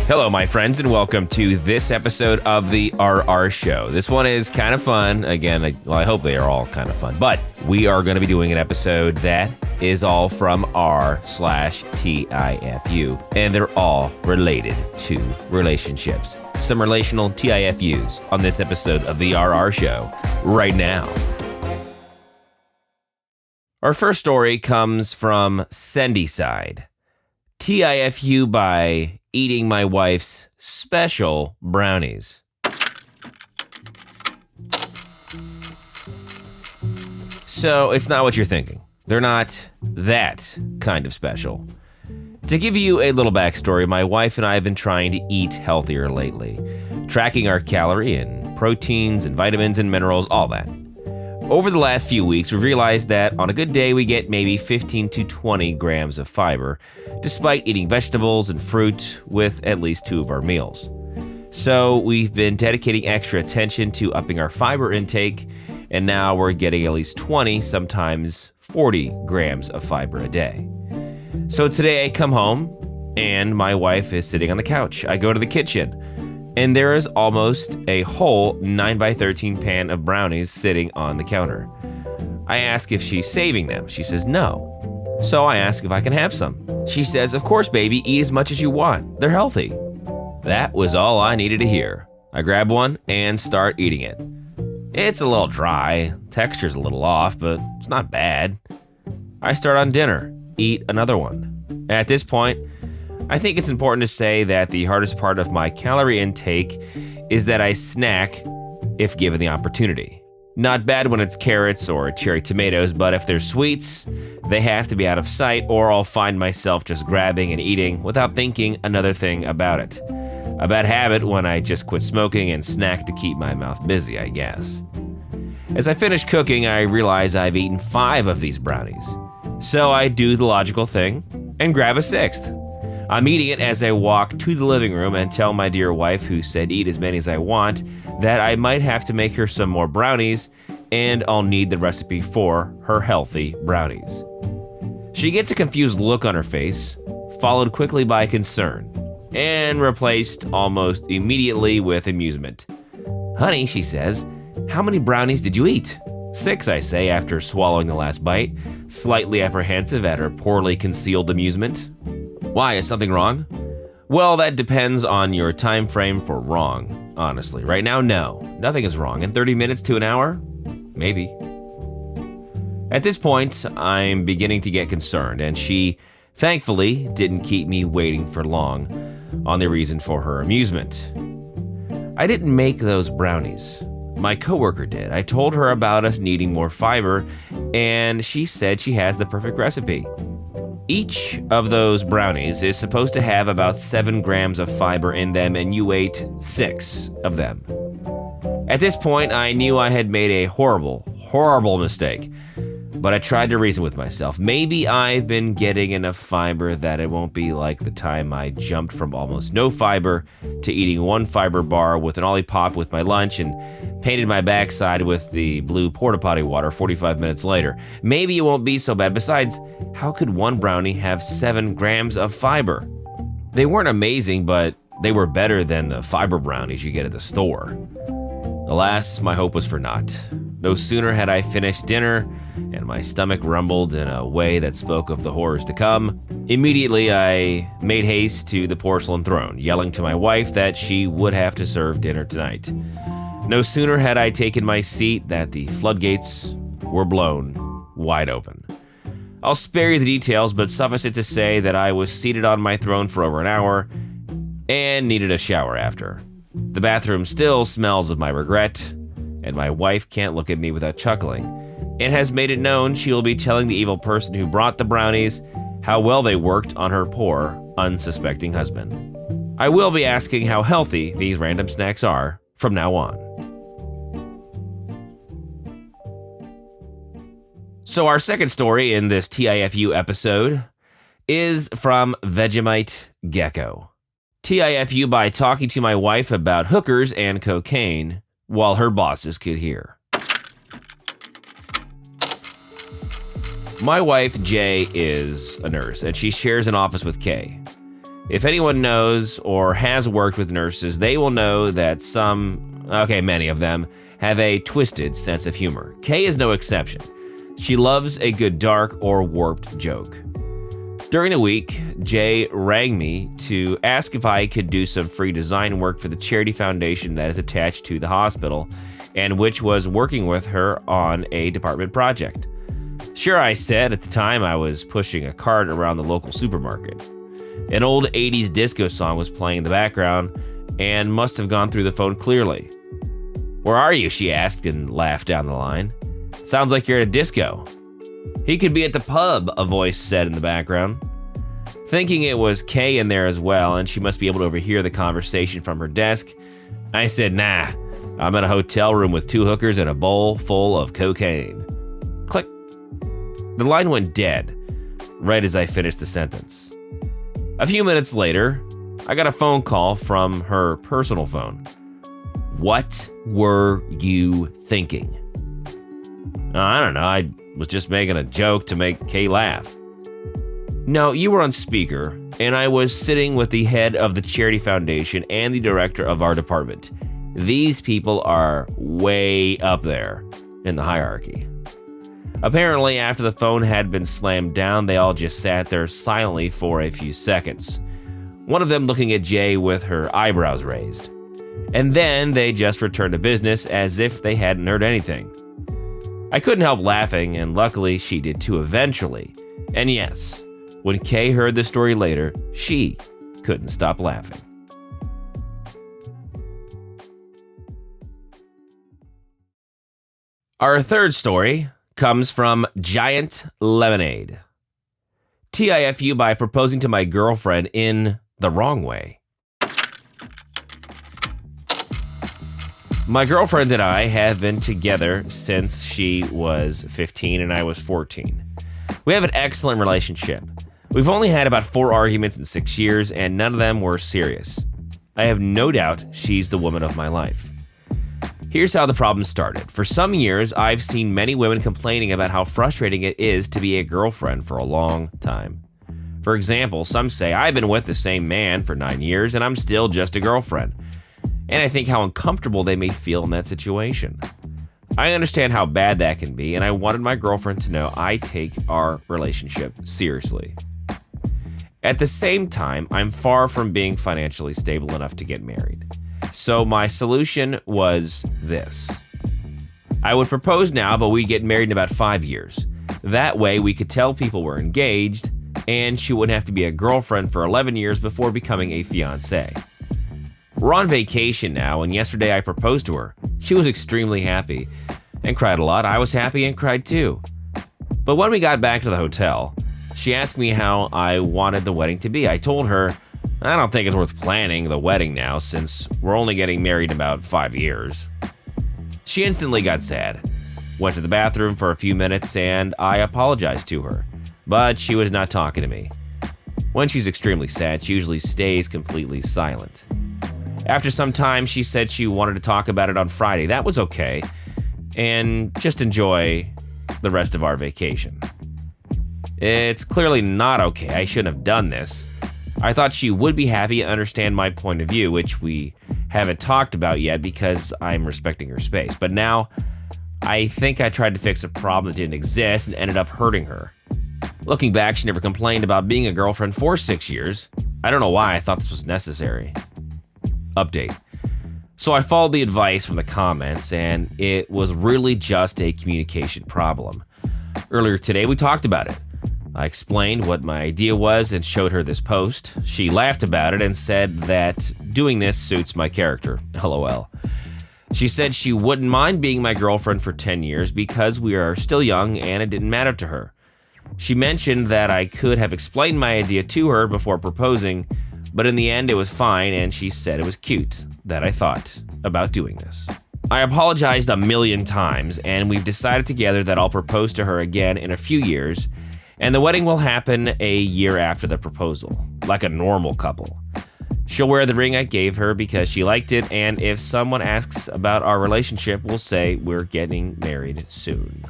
Hello, my friends, and welcome to this episode of the RR Show. This one is kind of fun. Again, I hope they are all kind of fun, but we are going to be doing an episode that is all from r/TIFU, and they're all related to relationships. Some relational TIFUs on this episode of the RR Show right now. Our first story comes from Sendyside. TIFU by eating my wife's special brownies. So it's not what you're thinking. They're not that kind of special. To give you a little backstory, my wife and I have been trying to eat healthier lately, tracking our calorie and proteins and vitamins and minerals, all that. Over the last few weeks, we've realized that on a good day, we get maybe 15 to 20 grams of fiber, despite eating vegetables and fruit with at least 2 of our meals. So we've been dedicating extra attention to upping our fiber intake, and now we're getting at least 20, sometimes 40 grams of fiber a day. So today I come home, and my wife is sitting on the couch. I go to the kitchen, and there is almost a whole 9x13 pan of brownies sitting on the counter. I ask if she's saving them. She says no. So I ask if I can have some. She says, "Of course, baby, eat as much as you want. They're healthy." That was all I needed to hear. I grab one and start eating it. It's a little dry, texture's a little off, but it's not bad. I start on dinner, eat another one. At this point, I think it's important to say that the hardest part of my calorie intake is that I snack if given the opportunity. Not bad when it's carrots or cherry tomatoes, but if they're sweets, they have to be out of sight, or I'll find myself just grabbing and eating without thinking another thing about it. A bad habit when I just quit smoking and snack to keep my mouth busy, I guess. As I finish cooking, I realize I've eaten 5 of these brownies. So I do the logical thing and grab a 6th. I'm eating it as I walk to the living room and tell my dear wife, who said eat as many as I want, that I might have to make her some more brownies and I'll need the recipe for her healthy brownies. She gets a confused look on her face, followed quickly by concern, and replaced almost immediately with amusement. "Honey," she says, "how many brownies did you eat?" 6, I say after swallowing the last bite, slightly apprehensive at her poorly concealed amusement. "Why, is something wrong?" "Well, that depends on your time frame for wrong, honestly. Right now, no. Nothing is wrong. In 30 minutes to an hour? Maybe." At this point, I'm beginning to get concerned, and she, thankfully, didn't keep me waiting for long on the reason for her amusement. "I didn't make those brownies. My coworker did. I told her about us needing more fiber, and she said she has the perfect recipe. Each of those brownies is supposed to have about 7 grams of fiber in them, and you ate 6 of them." At this point, I knew I had made a horrible, horrible mistake, but I tried to reason with myself. Maybe I've been getting enough fiber that it won't be like the time I jumped from almost no fiber to eating 1 fiber bar with an Olipop with my lunch and painted my backside with the blue porta potty water 45 minutes later. Maybe it won't be so bad. Besides, how could 1 brownie have 7 grams of fiber? They weren't amazing, but they were better than the fiber brownies you get at the store. Alas, my hope was for naught. No sooner had I finished dinner, and my stomach rumbled in a way that spoke of the horrors to come. Immediately, I made haste to the porcelain throne, yelling to my wife that she would have to serve dinner tonight. No sooner had I taken my seat that the floodgates were blown wide open. I'll spare you the details, but suffice it to say that I was seated on my throne for over an hour and needed a shower after. The bathroom still smells of my regret, and my wife can't look at me without chuckling. It has made it known she will be telling the evil person who brought the brownies how well they worked on her poor, unsuspecting husband. I will be asking how healthy these random snacks are from now on. So our second story in this TIFU episode is from Vegemite Gecko. TIFU by talking to my wife about hookers and cocaine while her bosses could hear. My wife, Jay, is a nurse, and she shares an office with Kay. If anyone knows or has worked with nurses, they will know that many of them, have a twisted sense of humor. Kay is no exception. She loves a good dark or warped joke. During the week, Jay rang me to ask if I could do some free design work for the charity foundation that is attached to the hospital, and which was working with her on a department project. Sure, I said. At the time, I was pushing a cart around the local supermarket. An old 80s disco song was playing in the background and must have gone through the phone clearly. "Where are you?" she asked and laughed down the line. "Sounds like you're at a disco." "He could be at the pub," a voice said in the background. Thinking it was Kay in there as well and she must be able to overhear the conversation from her desk, I said, "Nah, I'm in a hotel room with 2 hookers and a bowl full of cocaine." Click. The line went dead right as I finished the sentence. A few minutes later, I got a phone call from her personal phone. "What were you thinking?" "I don't know, I was just making a joke to make Kay laugh." "No, you were on speaker, and I was sitting with the head of the charity foundation and the director of our department. These people are way up there in the hierarchy." Apparently, after the phone had been slammed down, they all just sat there silently for a few seconds, one of them looking at Jay with her eyebrows raised. And then they just returned to business as if they hadn't heard anything. I couldn't help laughing, and luckily she did too eventually. And yes, when Kay heard the story later, she couldn't stop laughing. Our third story comes from Giant Lemonade. TIFU by proposing to my girlfriend in the wrong way. My girlfriend and I have been together since she was 15 and I was 14. We have an excellent relationship. We've only had about 4 arguments in 6 years, and none of them were serious. I have no doubt she's the woman of my life. Here's how the problem started. For some years, I've seen many women complaining about how frustrating it is to be a girlfriend for a long time. For example, some say, "I've been with the same man for 9 years and I'm still just a girlfriend." And I think how uncomfortable they may feel in that situation. I understand how bad that can be, and I wanted my girlfriend to know I take our relationship seriously. At the same time, I'm far from being financially stable enough to get married. So my solution was this. I would propose now, but we'd get married in about 5 years. That way we could tell people we're engaged, and she wouldn't have to be a girlfriend for 11 years before becoming a fiancé. We're on vacation now, and yesterday I proposed to her. She was extremely happy and cried a lot. I was happy and cried too. But when we got back to the hotel, she asked me how I wanted the wedding to be. I told her, I don't think it's worth planning the wedding now since we're only getting married in about 5 years. She instantly got sad, went to the bathroom for a few minutes, and I apologized to her, but she was not talking to me. When she's extremely sad, she usually stays completely silent. After some time, she said she wanted to talk about it on Friday. That was okay, and just enjoy the rest of our vacation. It's clearly not okay. I shouldn't have done this. I thought she would be happy and understand my point of view, which we haven't talked about yet because I'm respecting her space. But now, I think I tried to fix a problem that didn't exist and ended up hurting her. Looking back, she never complained about being a girlfriend for 6 years. I don't know why I thought this was necessary. Update. So I followed the advice from the comments, and it was really just a communication problem. Earlier today, we talked about it. I explained what my idea was and showed her this post. She laughed about it and said that doing this suits my character. LOL. She said she wouldn't mind being my girlfriend for 10 years because we are still young and it didn't matter to her. She mentioned that I could have explained my idea to her before proposing, but in the end it was fine, and she said it was cute that I thought about doing this. I apologized a million times, and we've decided together that I'll propose to her again in a few years, and the wedding will happen a year after the proposal, like a normal couple. She'll wear the ring I gave her because she liked it, and if someone asks about our relationship, we'll say we're getting married soon.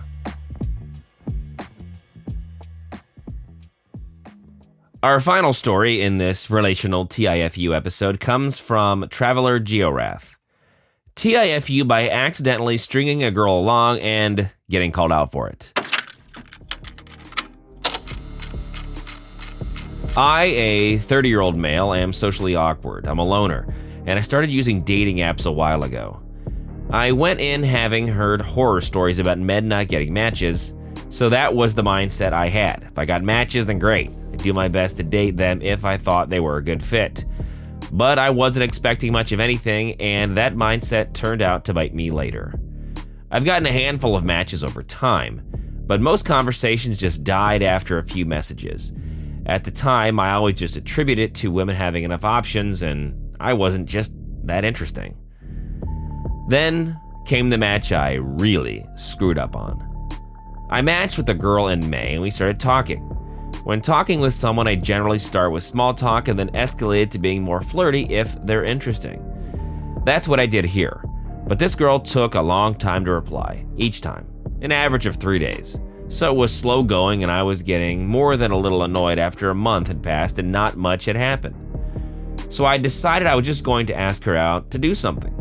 Our final story in this relational TIFU episode comes from Traveler Georath. TIFU by accidentally stringing a girl along and getting called out for it. I, a 30-year-old male, am socially awkward. I'm a loner, and I started using dating apps a while ago. I went in having heard horror stories about men not getting matches, so that was the mindset I had. If I got matches, then great. I'd do my best to date them if I thought they were a good fit. But I wasn't expecting much of anything, and that mindset turned out to bite me later. I've gotten a handful of matches over time, but most conversations just died after a few messages. At the time, I always just attributed it to women having enough options, and I wasn't just that interesting. Then came the match I really screwed up on. I matched with a girl in May, and we started talking. When talking with someone, I generally start with small talk and then escalate to being more flirty if they're interesting. That's what I did here, but this girl took a long time to reply, each time, an average of 3 days. So it was slow going, and I was getting more than a little annoyed after a month had passed and not much had happened. So I decided I was just going to ask her out to do something.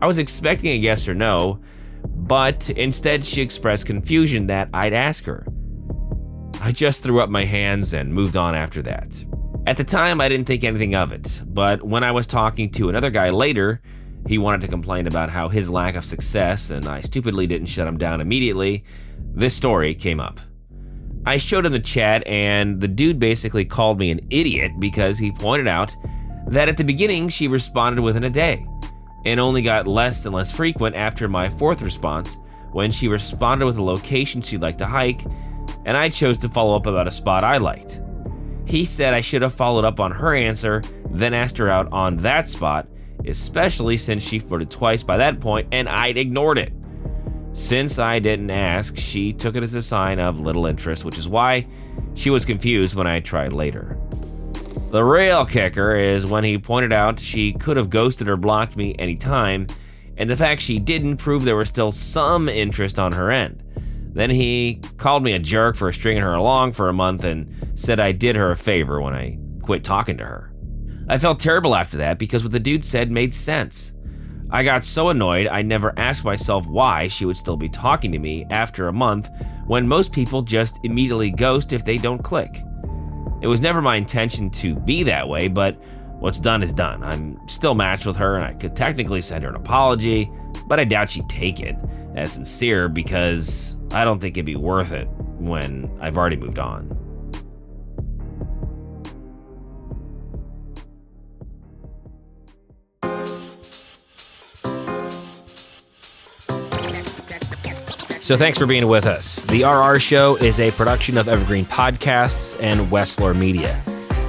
I was expecting a yes or no, but instead she expressed confusion that I'd ask her. I just threw up my hands and moved on after that. At the time, I didn't think anything of it, but when I was talking to another guy later, he wanted to complain about how his lack of success, and I stupidly didn't shut him down immediately. This story came up. I showed him the chat, and the dude basically called me an idiot because he pointed out that at the beginning she responded within a day, and only got less and less frequent after my fourth response, when she responded with a location she'd like to hike, and I chose to follow up about a spot I liked. He said I should have followed up on her answer, then asked her out on that spot, especially since she flirted twice by that point and I'd ignored it. Since I didn't ask, she took it as a sign of little interest, which is why she was confused when I tried later. The real kicker is when he pointed out she could have ghosted or blocked me anytime, and the fact she didn't proved there was still some interest on her end. Then he called me a jerk for stringing her along for a month and said I did her a favor when I quit talking to her. I felt terrible after that because what the dude said made sense. I got so annoyed I never asked myself why she would still be talking to me after a month when most people just immediately ghost if they don't click. It was never my intention to be that way, but what's done is done. I'm still matched with her and I could technically send her an apology, but I doubt she'd take it as sincere because I don't think it'd be worth it when I've already moved on. So thanks for being with us. The RR Show is a production of Evergreen Podcasts and Wessler Media.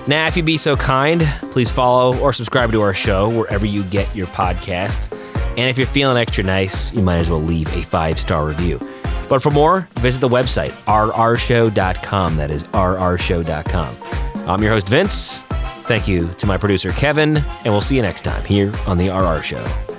Now, if you'd be so kind, please follow or subscribe to our show wherever you get your podcasts. And if you're feeling extra nice, you might as well leave a 5-star review. But for more, visit the website, rrshow.com. That is rrshow.com. I'm your host, Vince. Thank you to my producer, Kevin, and we'll see you next time here on The RR Show.